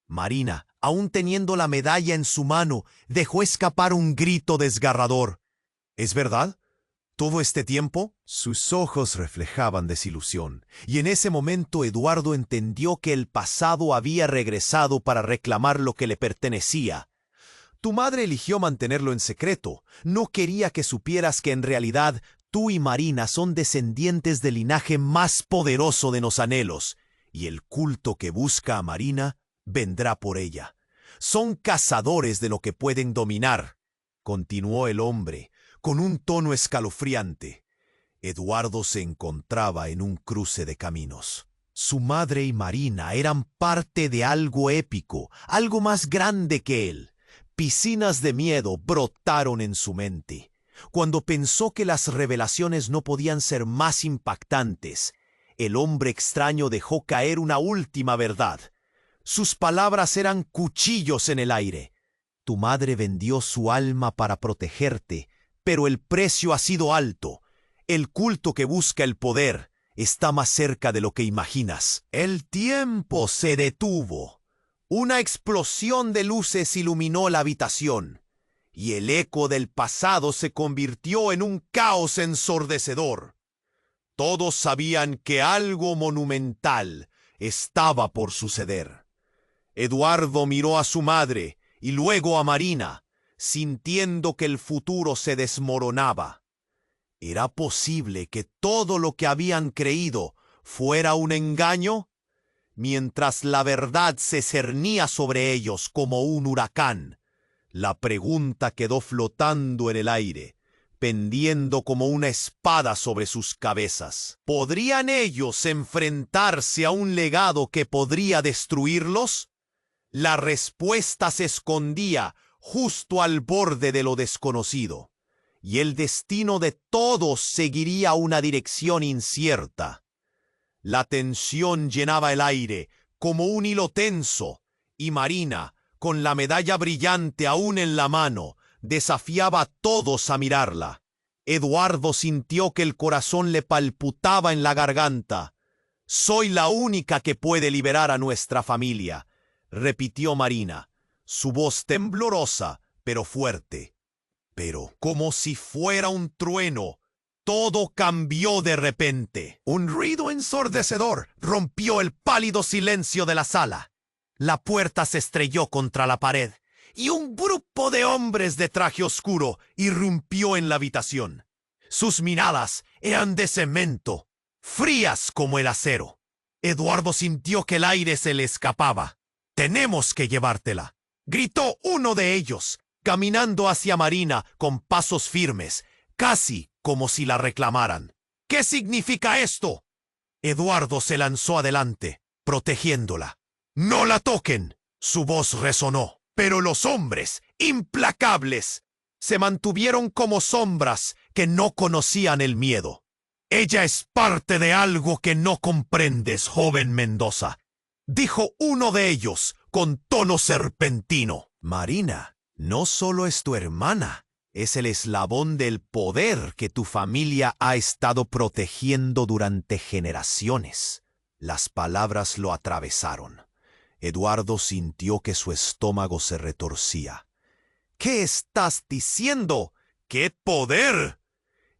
[SPEAKER 1] Marina, aún teniendo la medalla en su mano, dejó escapar un grito desgarrador. «¿Es verdad? ¿Todo este tiempo?». Sus ojos reflejaban desilusión, y en ese momento Eduardo entendió que el pasado había regresado para reclamar lo que le pertenecía. «Tu madre eligió mantenerlo en secreto. No quería que supieras que en realidad tú y Marina son descendientes del linaje más poderoso de los anhelos, y el culto que busca a Marina vendrá por ella. Son cazadores de lo que pueden dominar», continuó el hombre, con un tono escalofriante. Eduardo se encontraba en un cruce de caminos. Su madre y Marina eran parte de algo épico, algo más grande que él. Piscinas de miedo brotaron en su mente. Cuando pensó que las revelaciones no podían ser más impactantes, el hombre extraño dejó caer una última verdad. Sus palabras eran cuchillos en el aire. «Tu madre vendió su alma para protegerte, pero el precio ha sido alto. El culto que busca el poder está más cerca de lo que imaginas». El tiempo se detuvo. Una explosión de luces iluminó la habitación, y el eco del pasado se convirtió en un caos ensordecedor. Todos sabían que algo monumental estaba por suceder. Eduardo miró a su madre y luego a Marina, sintiendo que el futuro se desmoronaba. ¿Era posible que todo lo que habían creído fuera un engaño? Mientras la verdad se cernía sobre ellos como un huracán, la pregunta quedó flotando en el aire. pendiendo como una espada sobre sus cabezas. ¿Podrían ellos enfrentarse a un legado que podría destruirlos? La respuesta se escondía justo al borde de lo desconocido, y el destino de todos seguiría una dirección incierta. La tensión llenaba el aire como un hilo tenso, y Marina, con la medalla brillante aún en la mano, desafiaba a todos a mirarla. Eduardo sintió que el corazón le palpitaba en la garganta. «Soy la única que puede liberar a nuestra familia», repitió Marina, su voz temblorosa, pero fuerte. Pero, como si fuera un trueno, todo cambió de repente. Un ruido ensordecedor rompió el pálido silencio de la sala. La puerta se estrelló contra la pared, y un grupo de hombres de traje oscuro irrumpió en la habitación. Sus miradas eran de cemento, frías como el acero. Eduardo sintió que el aire se le escapaba. «Tenemos que llevártela», gritó uno de ellos, caminando hacia Marina con pasos firmes, casi como si la reclamaran. «¿Qué significa esto?». Eduardo se lanzó adelante, protegiéndola. «¡No la toquen!», su voz resonó. Pero los hombres, implacables, se mantuvieron como sombras que no conocían el miedo. «Ella es parte de algo que no comprendes, joven Mendoza», dijo uno de ellos con tono serpentino. «Marina, no solo es tu hermana, es el eslabón del poder que tu familia ha estado protegiendo durante generaciones». Las palabras lo atravesaron. Eduardo sintió que su estómago se retorcía. «¿Qué estás diciendo? ¿Qué poder?».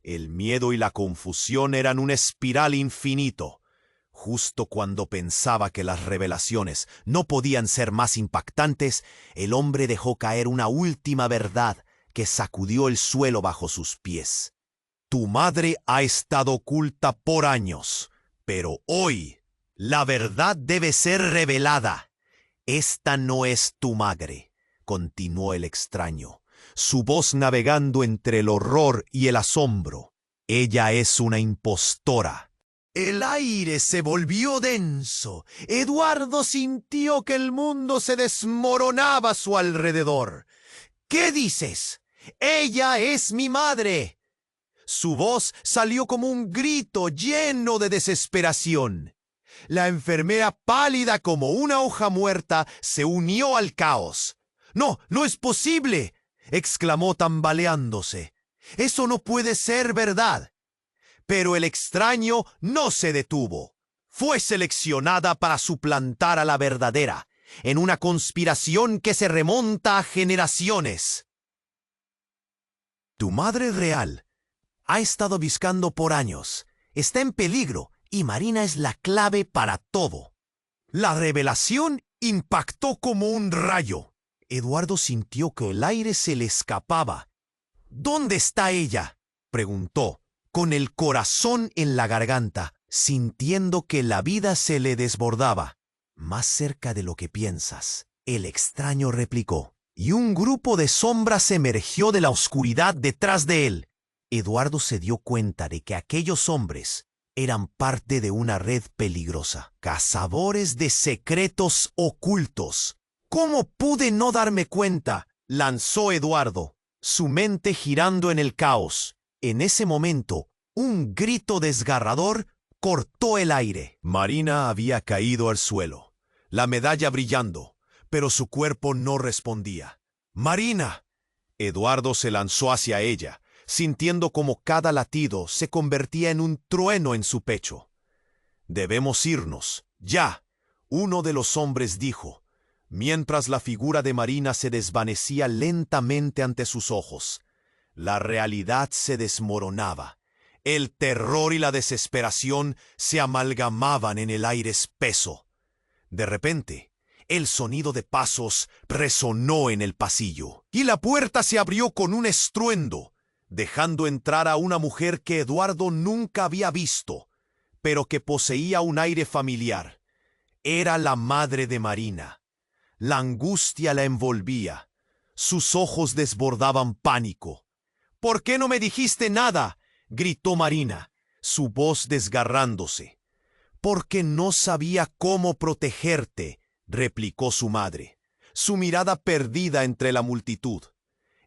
[SPEAKER 1] El miedo y la confusión eran una espiral infinito. Justo cuando pensaba que las revelaciones no podían ser más impactantes, el hombre dejó caer una última verdad que sacudió el suelo bajo sus pies. «Tu madre ha estado oculta por años, pero hoy la verdad debe ser revelada. Esta no es tu madre», continuó el extraño, su voz navegando entre el horror y el asombro. «Ella es una impostora». El aire se volvió denso. Eduardo sintió que el mundo se desmoronaba a su alrededor. «¿Qué dices? ¡Ella es mi madre!». Su voz salió como un grito lleno de desesperación. La enfermera, pálida como una hoja muerta, se unió al caos. «¡No, no es posible!», exclamó tambaleándose. «Eso no puede ser verdad». Pero el extraño no se detuvo. Fue seleccionada para suplantar a la verdadera, en una conspiración que se remonta a generaciones. «Tu madre real ha estado buscando por años. Está en peligro y Marina es la clave para todo». La revelación impactó como un rayo. Eduardo sintió que el aire se le escapaba. «¿Dónde está ella?», preguntó, con el corazón en la garganta, sintiendo que la vida se le desbordaba. «Más cerca de lo que piensas», el extraño replicó, y un grupo de sombras emergió de la oscuridad detrás de él. Eduardo se dio cuenta de que aquellos hombres eran parte de una red peligrosa, cazadores de secretos ocultos. «¿Cómo pude no darme cuenta?», lanzó Eduardo, su mente girando en el caos. En ese momento, un grito desgarrador cortó el aire. Marina había caído al suelo, la medalla brillando, pero su cuerpo no respondía. «¡Marina!». Eduardo se lanzó hacia ella, sintiendo como cada latido se convertía en un trueno en su pecho. «Debemos irnos, ya», uno de los hombres dijo, mientras la figura de Marina se desvanecía lentamente ante sus ojos. La realidad se desmoronaba. El terror y la desesperación se amalgamaban en el aire espeso. De repente, el sonido de pasos resonó en el pasillo, y la puerta se abrió con un estruendo, dejando entrar a una mujer que Eduardo nunca había visto, pero que poseía un aire familiar. Era la madre de Marina. La angustia la envolvía. Sus ojos desbordaban pánico. ¿Por qué no me dijiste nada?, gritó Marina, su voz desgarrándose. Porque no sabía cómo protegerte, replicó su madre, su mirada perdida entre la multitud.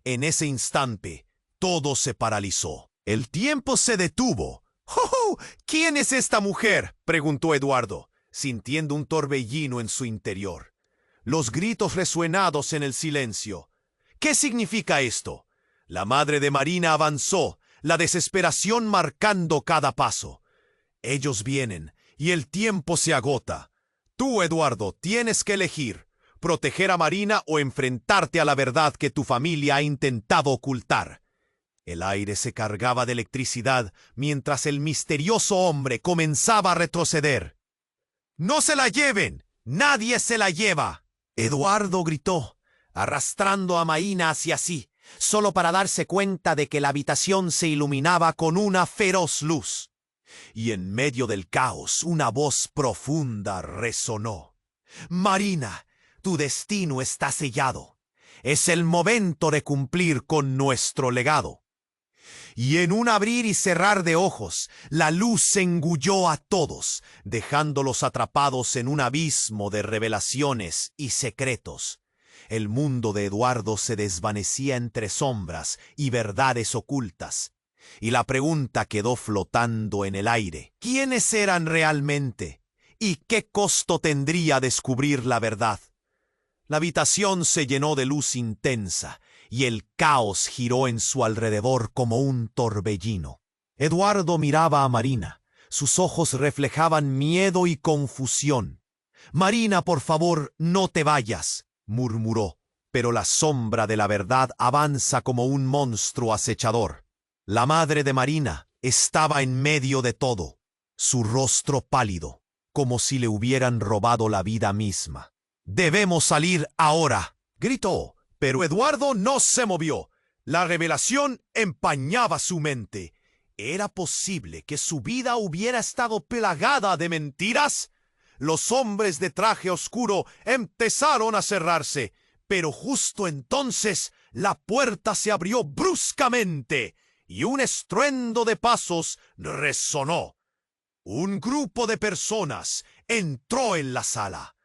[SPEAKER 1] En ese instante, todo se paralizó. El tiempo se detuvo. ¡Oh! ¿Quién es esta mujer?, preguntó Eduardo, sintiendo un torbellino en su interior. Los gritos resuenados en el silencio. ¿Qué significa esto? La madre de Marina avanzó, la desesperación marcando cada paso. Ellos vienen, y el tiempo se agota. Tú, Eduardo, tienes que elegir: proteger a Marina o enfrentarte a la verdad que tu familia ha intentado ocultar. El aire se cargaba de electricidad mientras el misterioso hombre comenzaba a retroceder. ¡No se la lleven! ¡Nadie se la lleva!, Eduardo gritó, arrastrando a Marina hacia sí, solo para darse cuenta de que la habitación se iluminaba con una feroz luz. Y en medio del caos, una voz profunda resonó. «Marina, tu destino está sellado. Es el momento de cumplir con nuestro legado». Y en un abrir y cerrar de ojos, la luz engulló a todos, dejándolos atrapados en un abismo de revelaciones y secretos. El mundo de Eduardo se desvanecía entre sombras y verdades ocultas. Y la pregunta quedó flotando en el aire. ¿Quiénes eran realmente? ¿Y qué costo tendría descubrir la verdad? La habitación se llenó de luz intensa, y el caos giró en su alrededor como un torbellino. Eduardo miraba a Marina. Sus ojos reflejaban miedo y confusión. «Marina, por favor, no te vayas», murmuró. Pero la sombra de la verdad avanza como un monstruo acechador. La madre de Marina estaba en medio de todo, su rostro pálido, como si le hubieran robado la vida misma. «Debemos salir ahora», gritó, pero Eduardo no se movió. La revelación empañaba su mente. ¿Era posible que su vida hubiera estado plagada de mentiras? Los hombres de traje oscuro empezaron a cerrarse, pero justo entonces la puerta se abrió bruscamente y un estruendo de pasos resonó. Un grupo de personas entró en la sala.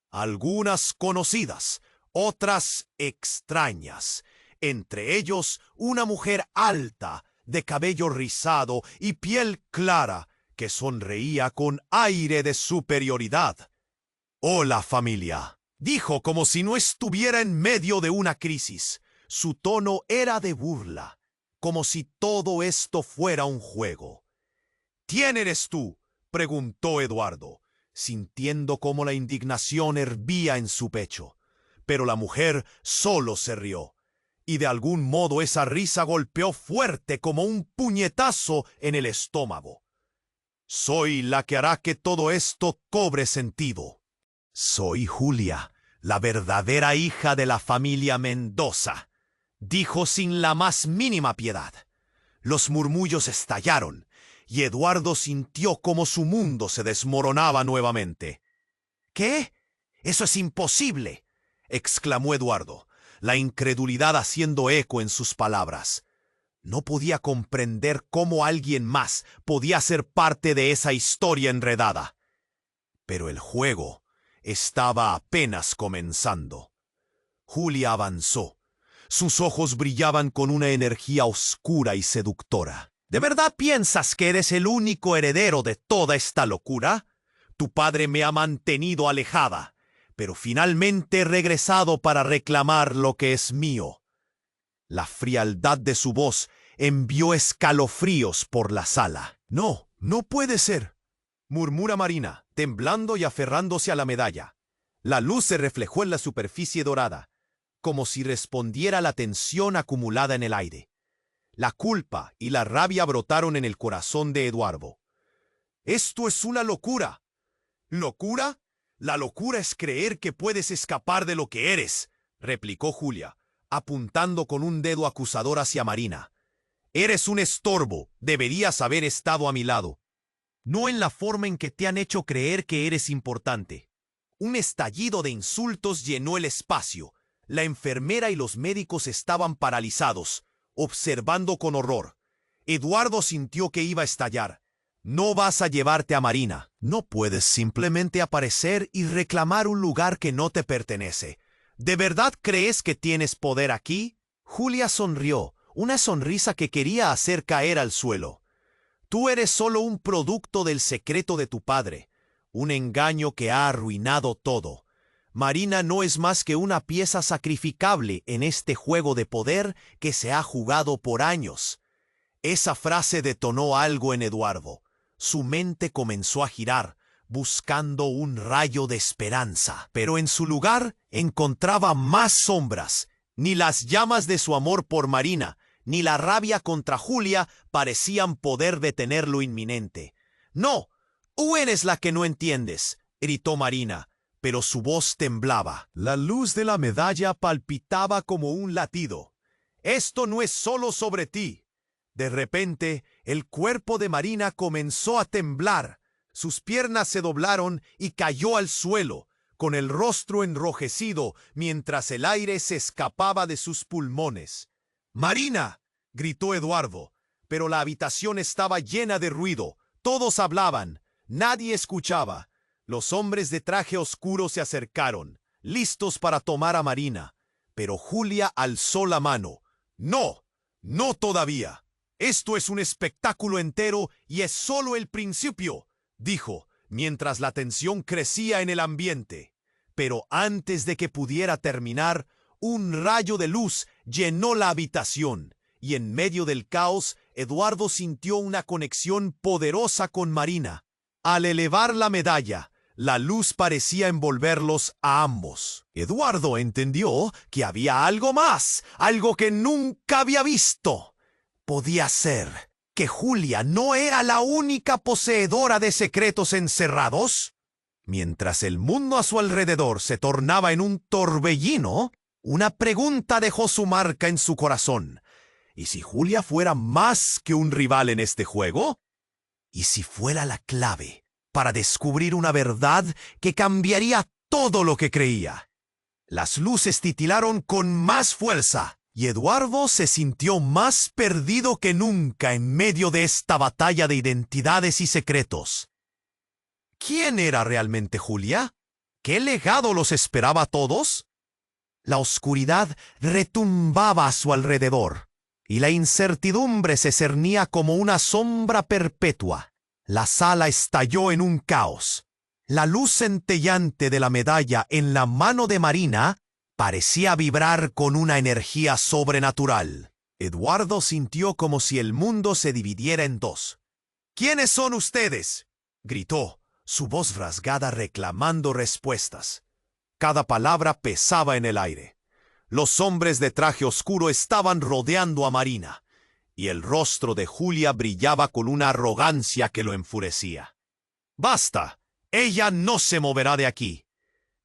[SPEAKER 1] Algunas conocidas, otras extrañas. Entre ellos una mujer alta, de cabello rizado y piel clara, que sonreía con aire de superioridad. «Hola, familia», dijo como si no estuviera en medio de una crisis. Su tono era de burla, como si todo esto fuera un juego. «¿Quién eres tú?», preguntó Eduardo, sintiendo cómo la indignación hervía en su pecho. Pero la mujer solo se rió, y de algún modo esa risa golpeó fuerte como un puñetazo en el estómago. «Soy la que hará que todo esto cobre sentido. Soy Julia, la verdadera hija de la familia Mendoza», dijo sin la más mínima piedad. Los murmullos estallaron, y Eduardo sintió como su mundo se desmoronaba nuevamente. «¿Qué? ¡Eso es imposible!», exclamó Eduardo, la incredulidad haciendo eco en sus palabras. No podía comprender cómo alguien más podía ser parte de esa historia enredada. Pero el juego estaba apenas comenzando. Julia avanzó. Sus ojos brillaban con una energía oscura y seductora. «¿De verdad piensas que eres el único heredero de toda esta locura? Tu padre me ha mantenido alejada, pero finalmente he regresado para reclamar lo que es mío». La frialdad de su voz envió escalofríos por la sala. «No, no puede ser», murmura Marina, temblando y aferrándose a la medalla. La luz se reflejó en la superficie dorada, como si respondiera a la tensión acumulada en el aire. La culpa y la rabia brotaron en el corazón de Eduardo. «Esto es una locura». «¿Locura? La locura es creer que puedes escapar de lo que eres», replicó Julia, apuntando con un dedo acusador hacia Marina. «Eres un estorbo, deberías haber estado a mi lado. No en la forma en que te han hecho creer que eres importante». Un estallido de insultos llenó el espacio. La enfermera y los médicos estaban paralizados. observando con horror. Eduardo sintió que iba a estallar. No vas a llevarte a Marina. No puedes simplemente aparecer y reclamar un lugar que no te pertenece. ¿De verdad crees que tienes poder aquí? Julia sonrió, una sonrisa que quería hacer caer al suelo. Tú eres solo un producto del secreto de tu padre, un engaño que ha arruinado todo. Marina no es más que una pieza sacrificable en este juego de poder que se ha jugado por años. Esa frase detonó algo en Eduardo. Su mente comenzó a girar, buscando un rayo de esperanza. Pero en su lugar encontraba más sombras. Ni las llamas de su amor por Marina, ni la rabia contra Julia parecían poder detener lo inminente. «No, tú eres la que no entiendes», gritó Marina, pero su voz temblaba. La luz de la medalla palpitaba como un latido. «Esto no es solo sobre ti». De repente, el cuerpo de Marina comenzó a temblar. Sus piernas se doblaron y cayó al suelo, con el rostro enrojecido mientras el aire se escapaba de sus pulmones. «¡Marina!», gritó Eduardo, pero la habitación estaba llena de ruido. Todos hablaban, nadie escuchaba. Los hombres de traje oscuro se acercaron, listos para tomar a Marina, pero Julia alzó la mano. «No, no todavía. Esto es un espectáculo entero y es solo el principio», dijo, mientras la tensión crecía en el ambiente. Pero antes de que pudiera terminar, un rayo de luz llenó la habitación, y en medio del caos, Eduardo sintió una conexión poderosa con Marina. Al elevar la medalla, la luz parecía envolverlos a ambos. Eduardo entendió que había algo más, algo que nunca había visto. Podía ser que Julia no era la única poseedora de secretos encerrados. Mientras el mundo a su alrededor se tornaba en un torbellino, una pregunta dejó su marca en su corazón. ¿Y si Julia fuera más que un rival en este juego? ¿Y si fuera la clave para descubrir una verdad que cambiaría todo lo que creía? Las luces titilaron con más fuerza, y Eduardo se sintió más perdido que nunca en medio de esta batalla de identidades y secretos. ¿Quién era realmente Julia? ¿Qué legado los esperaba a todos? La oscuridad retumbaba a su alrededor, y la incertidumbre se cernía como una sombra perpetua. La sala estalló en un caos. La luz centellante de la medalla en la mano de Marina parecía vibrar con una energía sobrenatural. Eduardo sintió como si el mundo se dividiera en dos. «¿Quiénes son ustedes?», gritó, su voz rasgada reclamando respuestas. Cada palabra pesaba en el aire. Los hombres de traje oscuro estaban rodeando a Marina, y el rostro de Julia brillaba con una arrogancia que lo enfurecía. «¡Basta! Ella no se moverá de aquí».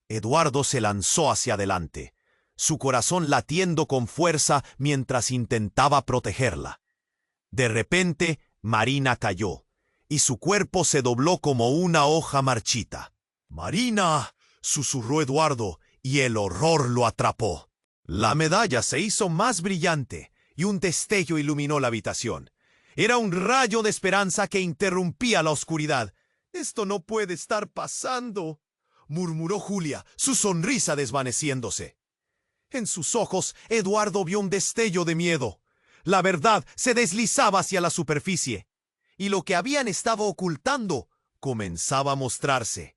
[SPEAKER 1] Eduardo se lanzó hacia adelante, su corazón latiendo con fuerza mientras intentaba protegerla. De repente, Marina cayó, y su cuerpo se dobló como una hoja marchita. «¡Marina!», susurró Eduardo, y el horror lo atrapó. La medalla se hizo más brillante, y un destello iluminó la habitación. Era un rayo de esperanza que interrumpía la oscuridad. «¡Esto no puede estar pasando!», murmuró Julia, su sonrisa desvaneciéndose. En sus ojos, Eduardo vio un destello de miedo. La verdad se deslizaba hacia la superficie, y lo que habían estado ocultando comenzaba a mostrarse.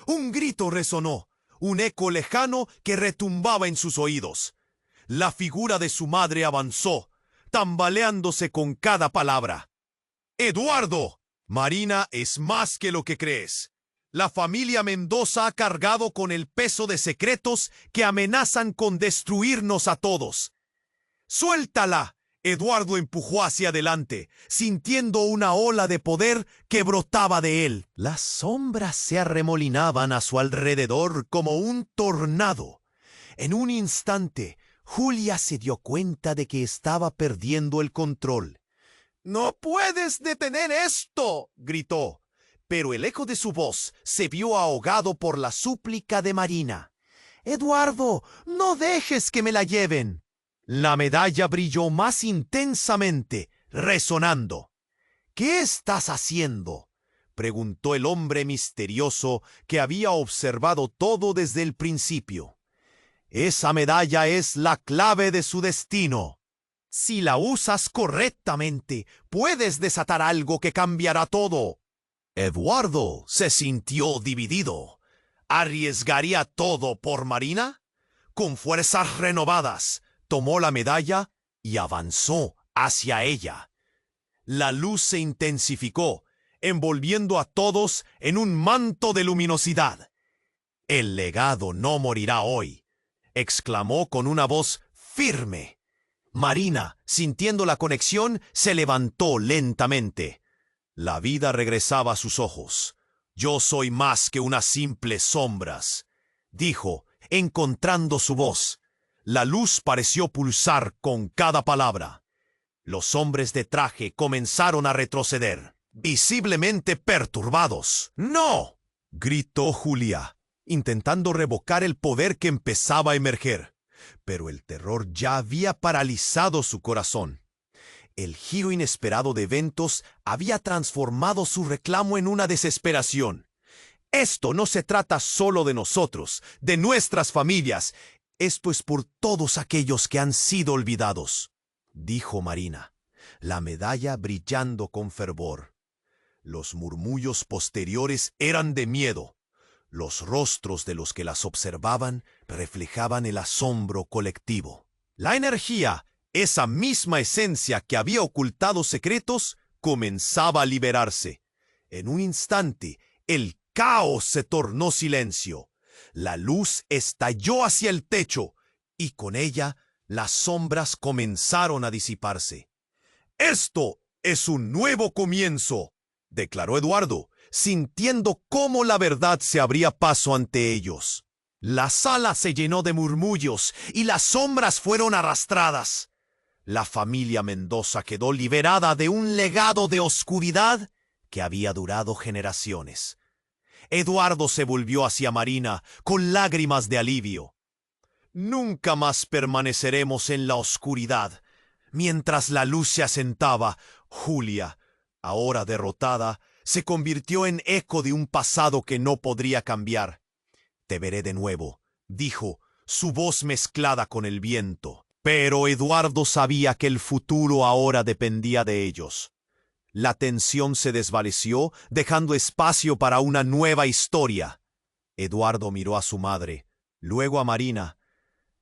[SPEAKER 1] Un grito resonó, un eco lejano que retumbaba en sus oídos. La figura de su madre avanzó, tambaleándose con cada palabra. «¡Eduardo! Marina es más que lo que crees. La familia Mendoza ha cargado con el peso de secretos que amenazan con destruirnos a todos. ¡Suéltala!», Eduardo empujó hacia adelante, sintiendo una ola de poder que brotaba de él. Las sombras se arremolinaban a su alrededor como un tornado. En un instante, Julia se dio cuenta de que estaba perdiendo el control. «¡No puedes detener esto!», gritó. Pero el eco de su voz se vio ahogado por la súplica de Marina. «Eduardo, no dejes que me la lleven». La medalla brilló más intensamente, resonando. ¿Qué estás haciendo?, preguntó el hombre misterioso que había observado todo desde el principio. Esa medalla es la clave de su destino. Si la usas correctamente, puedes desatar algo que cambiará todo. Eduardo se sintió dividido. ¿Arriesgaría todo por Marina? Con fuerzas renovadas, tomó la medalla y avanzó hacia ella. La luz se intensificó, envolviendo a todos en un manto de luminosidad. «El legado no morirá hoy», exclamó con una voz firme. Marina, sintiendo la conexión, se levantó lentamente. La vida regresaba a sus ojos. «Yo soy más que unas simples sombras», dijo, encontrando su voz. La luz pareció pulsar con cada palabra. Los hombres de traje comenzaron a retroceder, visiblemente perturbados. «¡No!», gritó Julia, intentando revocar el poder que empezaba a emerger. Pero el terror ya había paralizado su corazón. El giro inesperado de eventos había transformado su reclamo en una desesperación. «Esto no se trata solo de nosotros, de nuestras familias. Esto es por todos aquellos que han sido olvidados», dijo Marina, la medalla brillando con fervor. Los murmullos posteriores eran de miedo. Los rostros de los que las observaban reflejaban el asombro colectivo. La energía, esa misma esencia que había ocultado secretos, comenzaba a liberarse. En un instante, el caos se tornó silencio. La luz estalló hacia el techo y con ella las sombras comenzaron a disiparse. «Esto es un nuevo comienzo», declaró Eduardo, sintiendo cómo la verdad se abría paso ante ellos. La sala se llenó de murmullos y las sombras fueron arrastradas. La familia Mendoza quedó liberada de un legado de oscuridad que había durado generaciones. Eduardo se volvió hacia Marina con lágrimas de alivio. «Nunca más permaneceremos en la oscuridad». Mientras la luz se asentaba, Julia, ahora derrotada, se convirtió en eco de un pasado que no podría cambiar. «Te veré de nuevo», dijo, su voz mezclada con el viento. Pero Eduardo sabía que el futuro ahora dependía de ellos. La tensión se desvaneció, dejando espacio para una nueva historia. Eduardo miró a su madre, luego a Marina.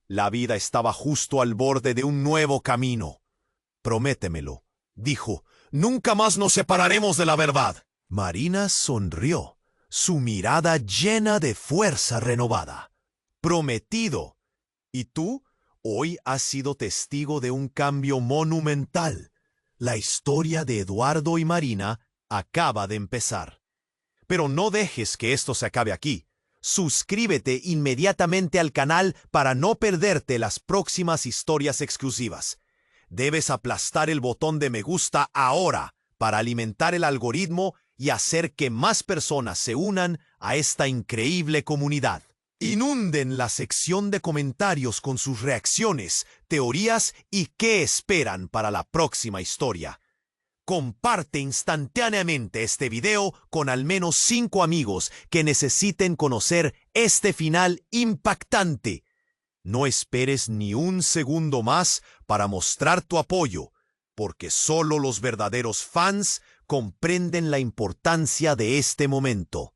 [SPEAKER 1] La vida estaba justo al borde de un nuevo camino. «Prométemelo», dijo, «nunca más nos separaremos de la verdad». Marina sonrió, su mirada llena de fuerza renovada. «Prometido. ¿Y tú? Hoy has sido testigo de un cambio monumental. La historia de Eduardo y Marina acaba de empezar. Pero no dejes que esto se acabe aquí. Suscríbete inmediatamente al canal para no perderte las próximas historias exclusivas. Debes aplastar el botón de me gusta ahora para alimentar el algoritmo y hacer que más personas se unan a esta increíble comunidad. Inunden la sección de comentarios con sus reacciones, teorías y qué esperan para la próxima historia. Comparte instantáneamente este video con al menos 5 amigos que necesiten conocer este final impactante. No esperes ni un segundo más para mostrar tu apoyo, porque solo los verdaderos fans comprenden la importancia de este momento.